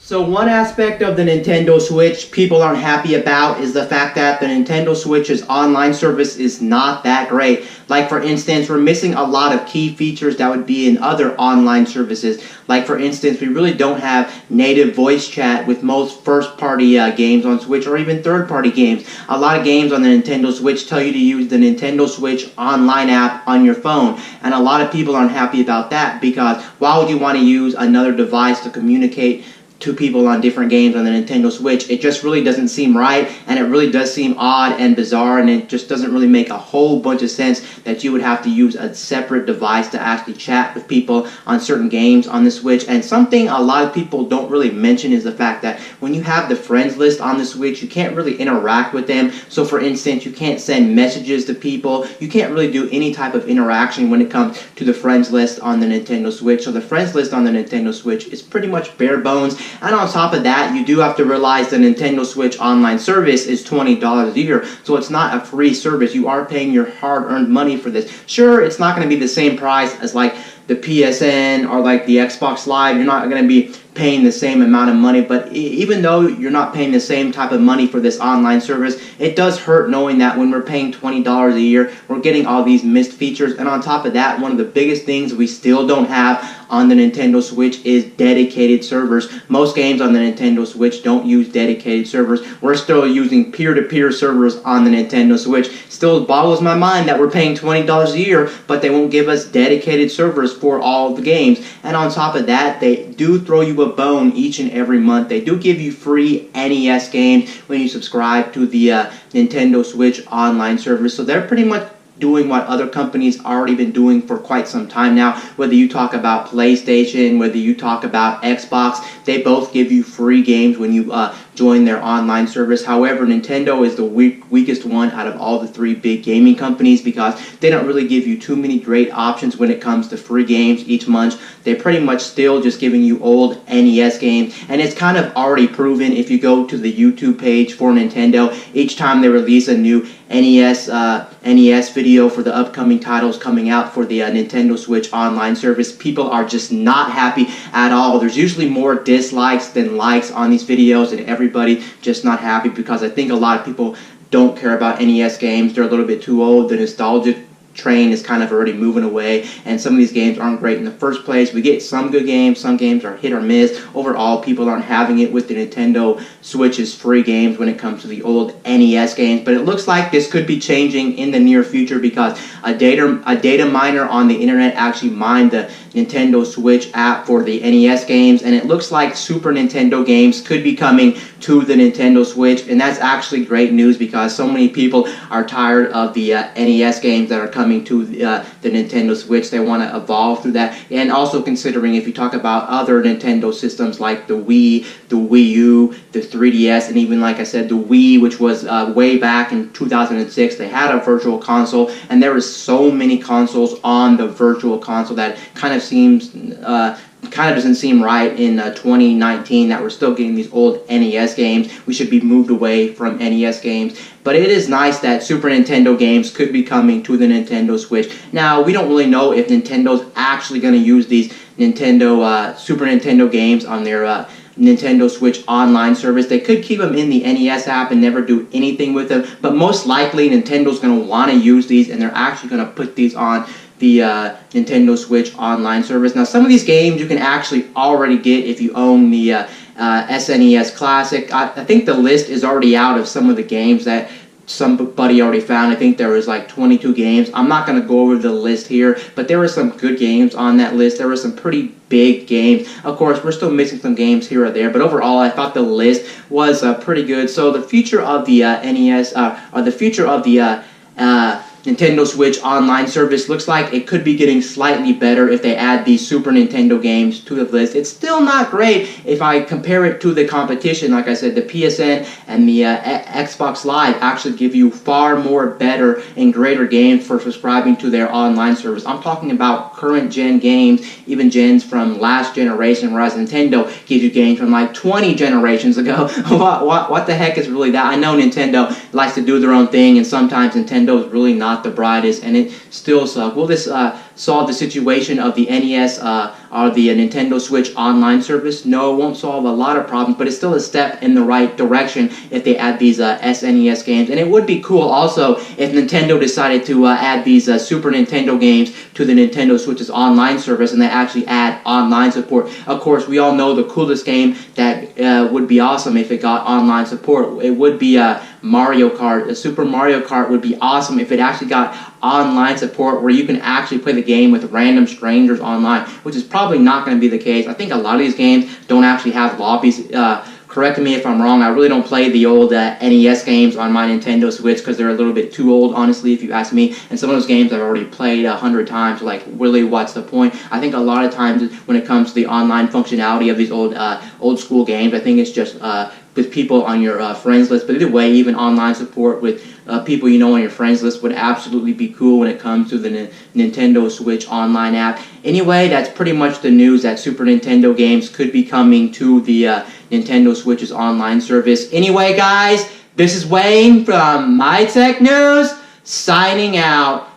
So one aspect of the Nintendo Switch people aren't happy about is the fact that the Nintendo Switch's online service is not that great. Like for instance, we're missing a lot of key features that would be in other online services. Like for instance, we really don't have native voice chat with most first-party games on Switch or even third-party games. A lot of games on the Nintendo Switch tell you to use the Nintendo Switch online app on your phone. And a lot of people aren't happy about that because why would you want to use another device to communicate to people on different games on the Nintendo Switch? It just really doesn't seem right, and it really does seem odd and bizarre, and it just doesn't really make a whole bunch of sense that you would have to use a separate device to actually chat with people on certain games on the Switch. And something a lot of people don't really mention is the fact that when you have the friends list on the Switch, you can't really interact with them. So for instance, you can't send messages to people, you can't really do any type of interaction when it comes to the friends list on the Nintendo Switch. So the friends list on the Nintendo Switch is pretty much bare bones. And on top of that, you do have to realize the Nintendo Switch online service is $20 a year. So it's not a free service. You are paying your hard-earned money for this. Sure, it's not going to be the same price as like the PSN or like the Xbox Live. You're not going to be paying the same amount of money, but even though you're not paying the same type of money for this online service, it does hurt knowing that when we're paying $20 a year, we're getting all these missed features. And on top of that, one of the biggest things we still don't have on the Nintendo Switch is dedicated servers. Most games on the Nintendo Switch don't use dedicated servers. We're still using peer-to-peer servers on the Nintendo Switch. Still boggles my mind that we're paying $20 a year, but they won't give us dedicated servers for all of the games. And on top of that, they do throw you a bone each and every month. They do give you free NES games when you subscribe to the Nintendo Switch online service. So they're pretty much doing what other companies already been doing for quite some time now. Whether you talk about PlayStation, whether you talk about Xbox, they both give you free games when you join their online service. However, Nintendo is the weakest one out of all the three big gaming companies because they don't really give you too many great options when it comes to free games each month. They're pretty much still just giving you old NES games, and it's kind of already proven if you go to the YouTube page for Nintendo. Each time they release a new NES video for the upcoming titles coming out for the Nintendo Switch online service, people are just not happy at all. There's usually more dislikes than likes on these videos, and everybody just not happy because I think a lot of people don't care about NES games. They're a little bit too old. The nostalgic train is kind of already moving away, and some of these games aren't great in the first place. We get some good games, some games are hit or miss. Overall, people aren't having it with the Nintendo Switch's free games when it comes to the old NES games, but it looks like this could be changing in the near future because a data miner on the internet actually mined the Nintendo Switch app for the NES games, and it looks like Super Nintendo games could be coming to the Nintendo Switch, and that's actually great news because so many people are tired of the NES games that are coming to the Nintendo Switch. They want to evolve through that, and also considering if you talk about other Nintendo systems like the Wii, the Wii U, the 3DS, and even like I said, the Wii, which was way back in 2006, they had a virtual console, and there was so many consoles on the virtual console that kind of doesn't seem right in 2019 that we're still getting these old NES games. We should be moved away from NES games. But it is nice that Super Nintendo games could be coming to the Nintendo Switch. Now, we don't really know if Nintendo's actually going to use these Super Nintendo games on their Nintendo Switch online service. They could keep them in the NES app and never do anything with them, but most likely Nintendo's going to want to use these, and they're actually going to put these on the Nintendo Switch online service. Now, some of these games you can actually already get if you own the SNES Classic. I think the list is already out of some of the games that somebody already found. I think there was like 22 games. I'm not going to go over the list here, but there were some good games on that list. There were some pretty big games. Of course, we're still missing some games here or there, but overall, I thought the list was pretty good. So the future of the NES, or the future of the Nintendo Switch online service looks like it could be getting slightly better if they add these Super Nintendo games to the list. It's still not great if I compare it to the competition. Like I said, the PSN and the Xbox Live actually give you far more better and greater games for subscribing to their online service. I'm talking about current gen games, even gens from last generation, whereas Nintendo gives you games from like 20 generations ago. What the heck is really that? I know Nintendo likes to do their own thing, and sometimes Nintendo is really not the brightest, and it still sucks. Will this solve the situation of the NES the Nintendo Switch online service. No, it won't solve a lot of problems, but it's still a step in the right direction if they add these SNES games. And it would be cool also if Nintendo decided to add these Super Nintendo games to the Nintendo Switch's online service and they actually add online support. Of course, we all know the coolest game that would be awesome if it got online support. It would be Mario Kart. Super Mario Kart would be awesome if it actually got online support where you can actually play the game with random strangers online, which is probably not going to be the case. I think a lot of these games don't actually have lobbies. Correct me if I'm wrong. I really don't play the old NES games on my Nintendo Switch because they're a little bit too old, honestly, if you ask me. And some of those games I've already played 100 times. Like, really, what's the point? I think a lot of times when it comes to the online functionality of these old school games, I think it's just with people on your friends list. But either way, even online support with people you know on your friends list would absolutely be cool when it comes to the Nintendo Switch online app. Anyway, that's pretty much the news that Super Nintendo games could be coming to the Nintendo Switch's online service. Anyway, guys, this is Wayne from My Tech News, signing out.